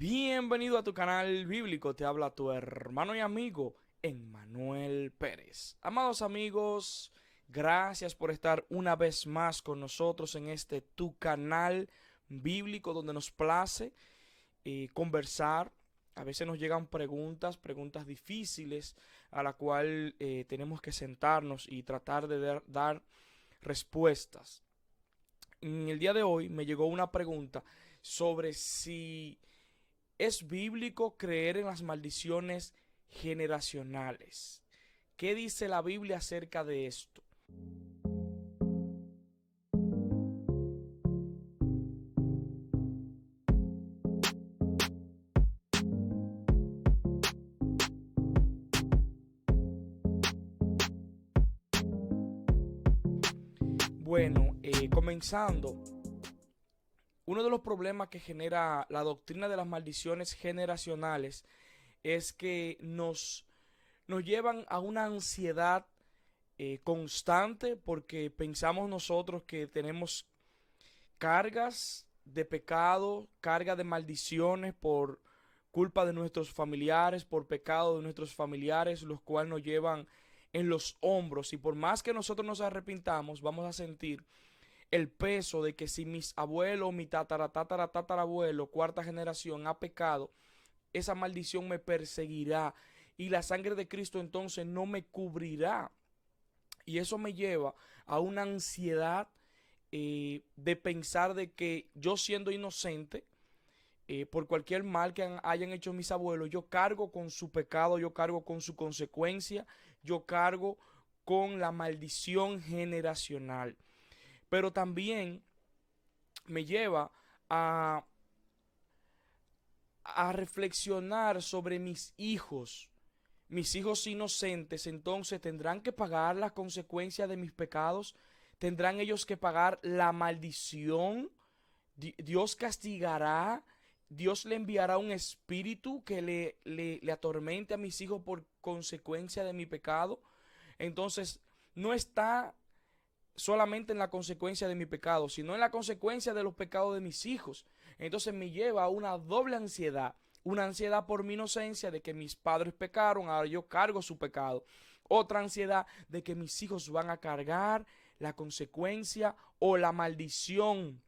Bienvenido a tu canal bíblico, te habla tu hermano y amigo Emmanuel Pérez. Amados amigos, gracias por estar una vez más con nosotros en este tu canal bíblico donde nos place conversar. A veces nos llegan preguntas difíciles a la cual tenemos que sentarnos y tratar de dar respuestas. En el día de hoy me llegó una pregunta sobre si ¿es bíblico creer en las maldiciones generacionales? ¿Qué dice la Biblia acerca de esto? Bueno, comenzando, uno de los problemas que genera la doctrina de las maldiciones generacionales es que nos llevan a una ansiedad constante porque pensamos nosotros que tenemos cargas de pecado, carga de maldiciones por culpa de nuestros familiares, por pecado de nuestros familiares, los cuales nos llevan en los hombros. Y por más que nosotros nos arrepintamos, vamos a sentir el peso de que si mis abuelos, mi tatarabuelo, cuarta generación ha pecado, esa maldición me perseguirá y la sangre de Cristo entonces no me cubrirá. Y eso me lleva a una ansiedad de pensar de que yo siendo inocente, por cualquier mal que hayan hecho mis abuelos, yo cargo con su pecado, yo cargo con su consecuencia, yo cargo con la maldición generacional. Pero también me lleva a, a reflexionar sobre mis hijos. Mis hijos inocentes entonces tendrán que pagar las consecuencias de mis pecados, tendrán ellos que pagar la maldición. Dios castigará, Dios le enviará un espíritu que le atormente a mis hijos por consecuencia de mi pecado. Entonces, no está solamente en la consecuencia de mi pecado, sino en la consecuencia de los pecados de mis hijos. Entonces me lleva a una doble ansiedad. Una ansiedad por mi inocencia de que mis padres pecaron, ahora yo cargo su pecado. Otra ansiedad de que mis hijos van a cargar la consecuencia o la maldición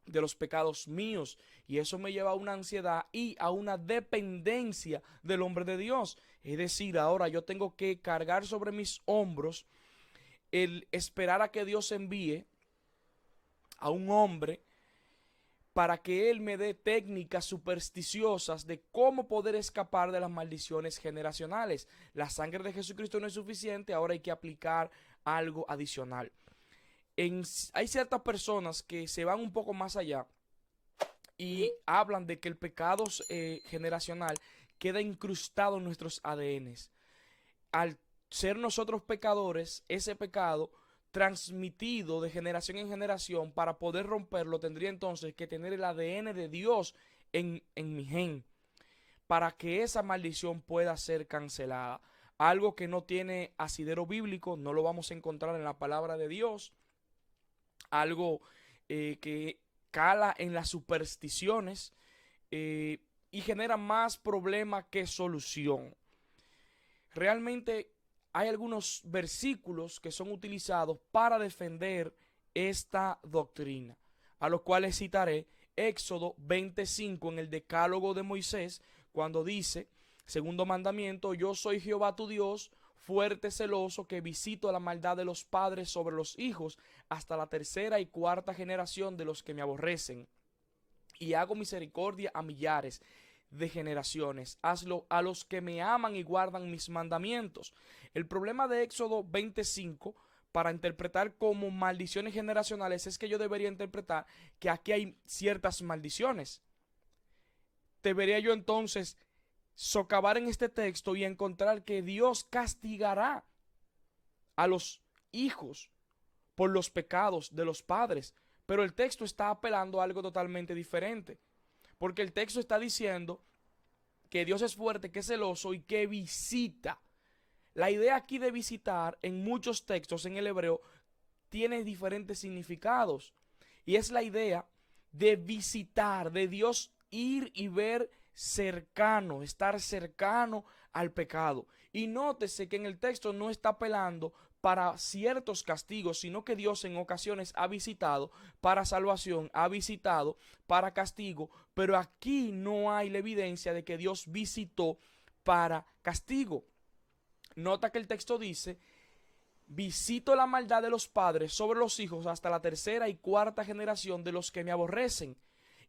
de los pecados míos. Y eso me lleva a una ansiedad y a una dependencia del hombre de Dios. Es decir, ahora yo tengo que cargar sobre mis hombros el esperar a que Dios envíe a un hombre para que él me dé técnicas supersticiosas de cómo poder escapar de las maldiciones generacionales. La sangre de Jesucristo no es suficiente, ahora hay que aplicar algo adicional. Hay ciertas personas que se van un poco más allá y hablan de que el pecado generacional queda incrustado en nuestros ADNs. Al ser nosotros pecadores, ese pecado transmitido de generación en generación, para poder romperlo, tendría entonces que tener el ADN de Dios en mi gen, para que esa maldición pueda ser cancelada. Algo que no tiene asidero bíblico, no lo vamos a encontrar en la palabra de Dios. Algo que cala en las supersticiones y genera más problema que solución. Realmente hay algunos versículos que son utilizados para defender esta doctrina, a los cuales citaré Éxodo 25 en el Decálogo de Moisés, cuando dice, segundo mandamiento, yo soy Jehová tu Dios, fuerte celoso, que visito la maldad de los padres sobre los hijos hasta la tercera y cuarta generación de los que me aborrecen, y hago misericordia a millares de generaciones. Hazlo a los que me aman y guardan mis mandamientos. El problema de Éxodo 25 para interpretar como maldiciones generacionales es que yo debería interpretar que aquí hay ciertas maldiciones. Debería yo entonces socavar en este texto y encontrar que Dios castigará a los hijos por los pecados de los padres. Pero el texto está apelando a algo totalmente diferente. Porque el texto está diciendo que Dios es fuerte, que es celoso y que visita. La idea aquí de visitar en muchos textos en el hebreo tiene diferentes significados. Y es la idea de visitar, de Dios ir y ver cercano, estar cercano al pecado. Y nótese que en el texto no está apelando para ciertos castigos, sino que Dios en ocasiones ha visitado para salvación, ha visitado para castigo, pero aquí no hay la evidencia de que Dios visitó para castigo. Nota que el texto dice: visito la maldad de los padres sobre los hijos hasta la tercera y cuarta generación de los que me aborrecen.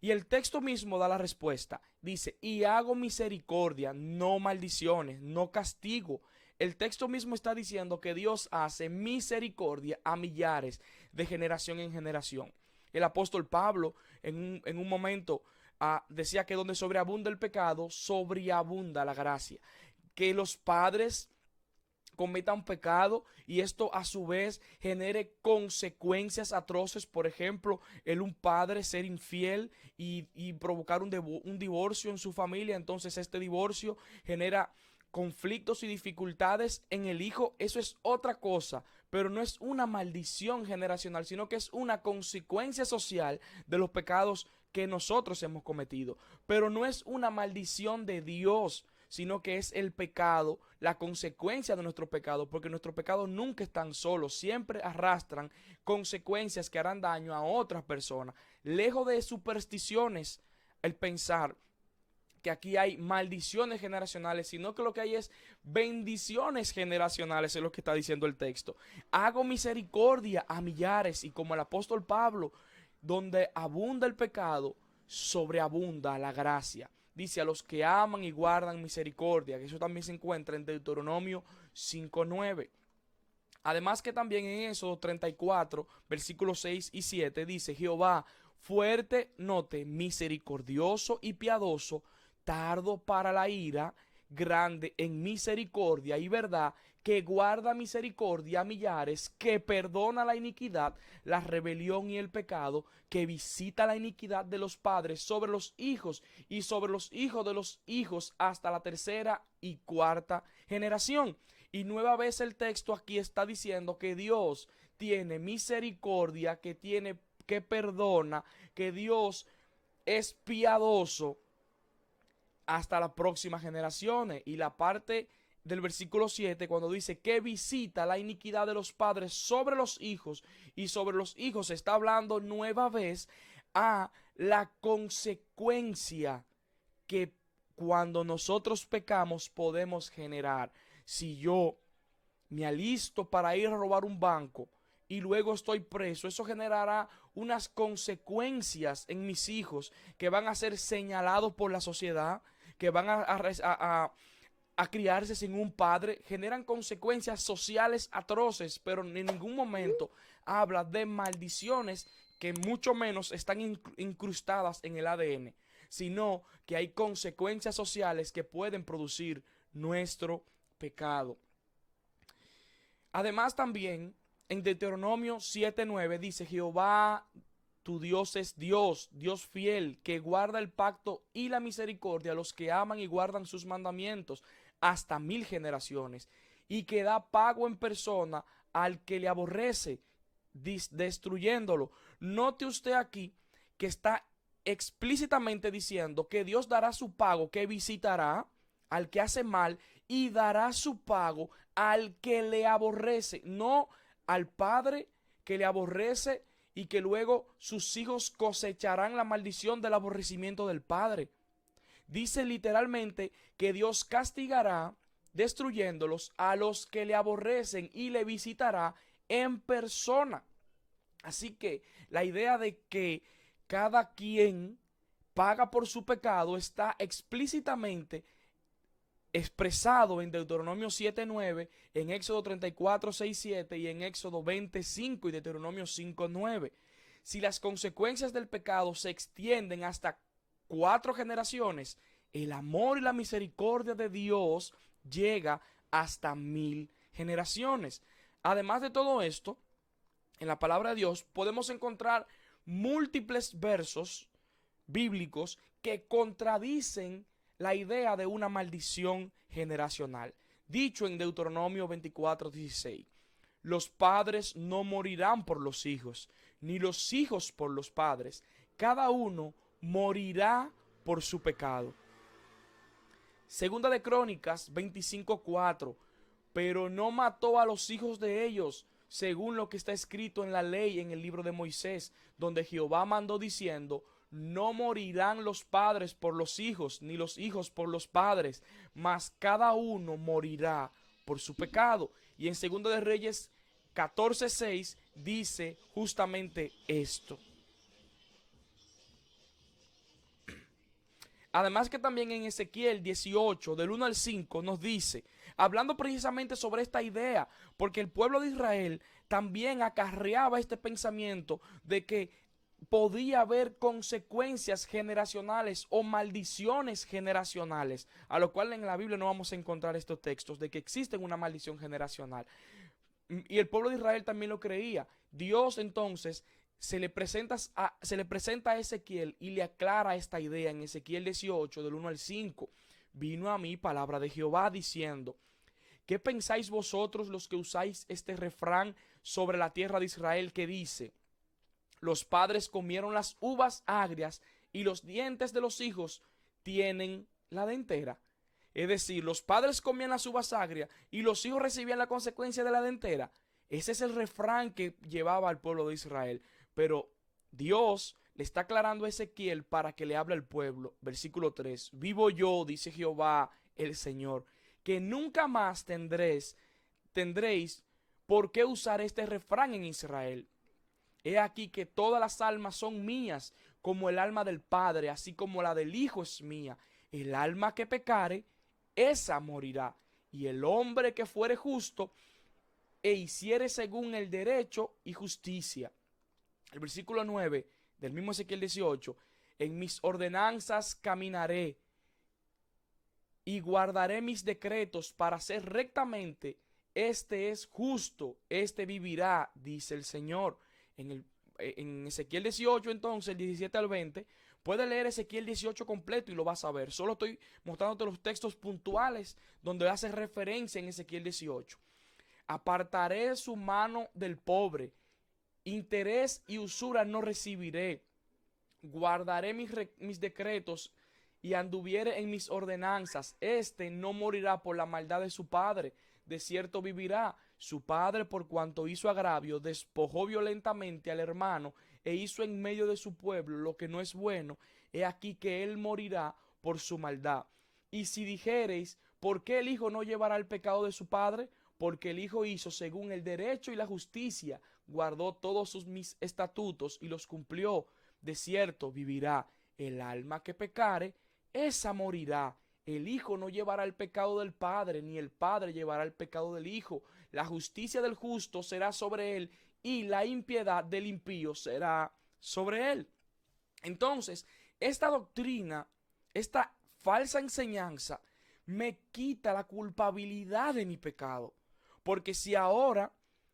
Y el texto mismo da la respuesta. Dice: y hago misericordia, no maldiciones, no castigo. El texto mismo está diciendo que Dios hace misericordia a millares de generación en generación. El apóstol Pablo en un momento decía que donde sobreabunda el pecado, sobreabunda la gracia. Que los padres cometan pecado y esto a su vez genere consecuencias atroces. Por ejemplo, un padre ser infiel y provocar un divorcio en su familia. Entonces este divorcio genera conflictos y dificultades en el hijo. Eso es otra cosa, pero no es una maldición generacional, sino que es una consecuencia social de los pecados que nosotros hemos cometido. Pero no es una maldición de Dios, sino que es el pecado, la consecuencia de nuestro pecado, porque nuestros pecados nunca están solos, siempre arrastran consecuencias que harán daño a otras personas. Lejos de supersticiones, el pensar que aquí hay maldiciones generacionales, sino que lo que hay es bendiciones generacionales, es lo que está diciendo el texto. Hago misericordia a millares, y como el apóstol Pablo, donde abunda el pecado, sobreabunda la gracia. Dice: a los que aman y guardan misericordia, que eso también se encuentra en Deuteronomio 5:9. Además que también en Éxodo 34, versículos 6 y 7 dice: Jehová fuerte, note, misericordioso y piadoso, tardo para la ira, grande en misericordia y verdad, que guarda misericordia a millares, que perdona la iniquidad, la rebelión y el pecado, que visita la iniquidad de los padres sobre los hijos y sobre los hijos de los hijos hasta la tercera y cuarta generación. Y nueva vez el texto aquí está diciendo que Dios tiene misericordia, que perdona, que Dios es piadoso hasta las próximas generaciones. Y la parte del versículo 7, cuando dice que visita la iniquidad de los padres sobre los hijos y sobre los hijos, está hablando nueva vez a la consecuencia que cuando nosotros pecamos podemos generar. Si yo me alisto para ir a robar un banco y luego estoy preso, eso generará unas consecuencias en mis hijos que van a ser señalados por la sociedad, que van a criarse sin un padre. Generan consecuencias sociales atroces, pero en ningún momento habla de maldiciones que mucho menos están incrustadas en el ADN, sino que hay consecuencias sociales que pueden producir nuestro pecado. Además también en Deuteronomio 7:9 dice: Jehová tu Dios es Dios, Dios fiel, que guarda el pacto y la misericordia a los que aman y guardan sus mandamientos hasta 1000 generaciones, y que da pago en persona al que le aborrece, destruyéndolo. Note usted aquí que está explícitamente diciendo que Dios dará su pago, que visitará al que hace mal y dará su pago al que le aborrece, no al padre que le aborrece y que luego sus hijos cosecharán la maldición del aborrecimiento del padre. Dice literalmente que Dios castigará, destruyéndolos, a los que le aborrecen, y le visitará en persona. Así que la idea de que cada quien paga por su pecado está explícitamente expresado en Deuteronomio 7:9, en Éxodo 34:6-7 y en Éxodo 20:5 y Deuteronomio 5:9. Si las consecuencias del pecado se extienden hasta 4 generaciones, el amor y la misericordia de Dios llega hasta 1000 generaciones. Además de todo esto, en la palabra de Dios podemos encontrar múltiples versos bíblicos que contradicen la idea de una maldición generacional. Dicho en Deuteronomio 24:16: los padres no morirán por los hijos, ni los hijos por los padres. Cada uno morirá por su pecado. Segunda de Crónicas 25:4. Pero no mató a los hijos de ellos, según lo que está escrito en la ley en el libro de Moisés, donde Jehová mandó diciendo: no morirán los padres por los hijos, ni los hijos por los padres, mas cada uno morirá por su pecado. Y en Segunda de Reyes 14:6 dice justamente esto. Además que también en Ezequiel 18, del 1 al 5, nos dice, hablando precisamente sobre esta idea, porque el pueblo de Israel también acarreaba este pensamiento de que podía haber consecuencias generacionales o maldiciones generacionales, a lo cual en la Biblia no vamos a encontrar estos textos de que existe una maldición generacional. Y el pueblo de Israel también lo creía. Dios entonces se le presenta a Ezequiel y le aclara esta idea en Ezequiel 18, del 1 al 5. Vino a mí palabra de Jehová diciendo: ¿qué pensáis vosotros los que usáis este refrán sobre la tierra de Israel que dice: los padres comieron las uvas agrias y los dientes de los hijos tienen la dentera? Es decir, los padres comían las uvas agrias y los hijos recibían la consecuencia de la dentera. Ese es el refrán que llevaba al pueblo de Israel. Pero Dios le está aclarando a Ezequiel para que le hable al pueblo. Versículo 3. Vivo yo, dice Jehová el Señor, que nunca más tendréis por qué usar este refrán en Israel. He aquí que todas las almas son mías, como el alma del Padre, así como la del Hijo es mía. El alma que pecare, esa morirá. Y el hombre que fuere justo e hiciere según el derecho y justicia. El versículo 9 del mismo Ezequiel 18. En mis ordenanzas caminaré y guardaré mis decretos para hacer rectamente. Este es justo, este vivirá, dice el Señor. En Ezequiel 18, entonces, el 17 al 20, puedes leer Ezequiel 18 completo y lo vas a ver. Solo estoy mostrándote los textos puntuales donde hace referencia en Ezequiel 18. Apartaré su mano del pobre, interés y usura no recibiré. Guardaré mis decretos y anduviere en mis ordenanzas. Este no morirá por la maldad de su padre, de cierto vivirá. Su padre, por cuanto hizo agravio, despojó violentamente al hermano e hizo en medio de su pueblo lo que no es bueno. He aquí que él morirá por su maldad. Y si dijereis: ¿por qué el hijo no llevará el pecado de su padre? Porque el hijo hizo según el derecho y la justicia, guardó todos mis estatutos y los cumplió. De cierto vivirá. El alma que pecare, esa morirá. El hijo no llevará el pecado del padre, ni el padre llevará el pecado del hijo. La justicia del justo será sobre él, y la impiedad del impío será sobre él. Entonces, esta doctrina, esta falsa enseñanza, me quita la culpabilidad de mi pecado. Porque si ahora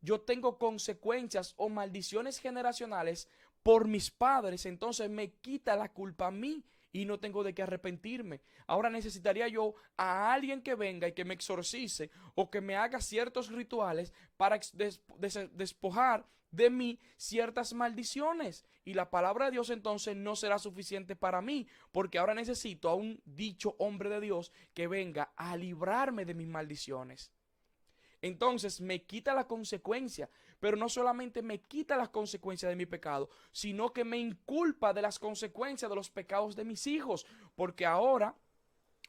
yo tengo consecuencias o maldiciones generacionales por mis padres, entonces me quita la culpa a mí y no tengo de qué arrepentirme. Ahora necesitaría yo a alguien que venga y que me exorcice o que me haga ciertos rituales para despojar de mí ciertas maldiciones. Y la palabra de Dios entonces no será suficiente para mí, porque ahora necesito a un dicho hombre de Dios que venga a librarme de mis maldiciones. Entonces me quita la consecuencia, pero no solamente me quita las consecuencias de mi pecado, sino que me inculpa de las consecuencias de los pecados de mis hijos, porque ahora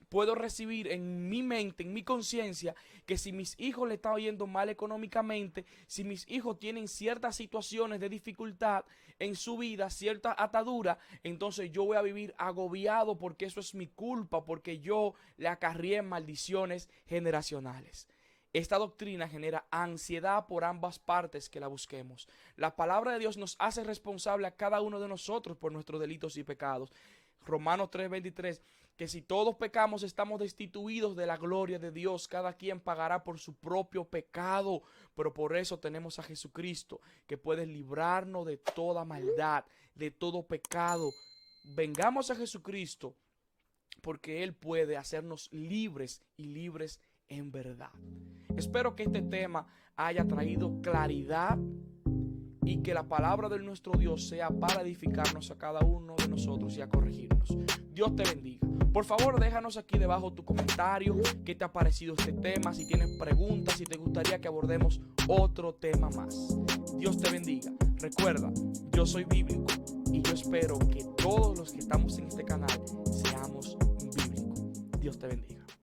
puedo recibir en mi mente, en mi conciencia, que si mis hijos le están yendo mal económicamente, si mis hijos tienen ciertas situaciones de dificultad en su vida, cierta atadura, entonces yo voy a vivir agobiado porque eso es mi culpa, porque yo le acarrié maldiciones generacionales. Esta doctrina genera ansiedad por ambas partes que la busquemos. La palabra de Dios nos hace responsable a cada uno de nosotros por nuestros delitos y pecados. Romanos 3:23, que si todos pecamos estamos destituidos de la gloria de Dios, cada quien pagará por su propio pecado, pero por eso tenemos a Jesucristo, que puede librarnos de toda maldad, de todo pecado. Vengamos a Jesucristo, porque Él puede hacernos libres y libres en verdad. Espero que este tema haya traído claridad, y que la palabra de nuestro Dios sea para edificarnos a cada uno de nosotros y a corregirnos. Dios te bendiga. Por favor, déjanos aquí debajo tu comentario, qué te ha parecido este tema, si tienes preguntas, si te gustaría que abordemos otro tema más. Dios te bendiga. Recuerda, yo soy bíblico y yo espero que todos los que estamos en este canal seamos bíblicos. Dios te bendiga.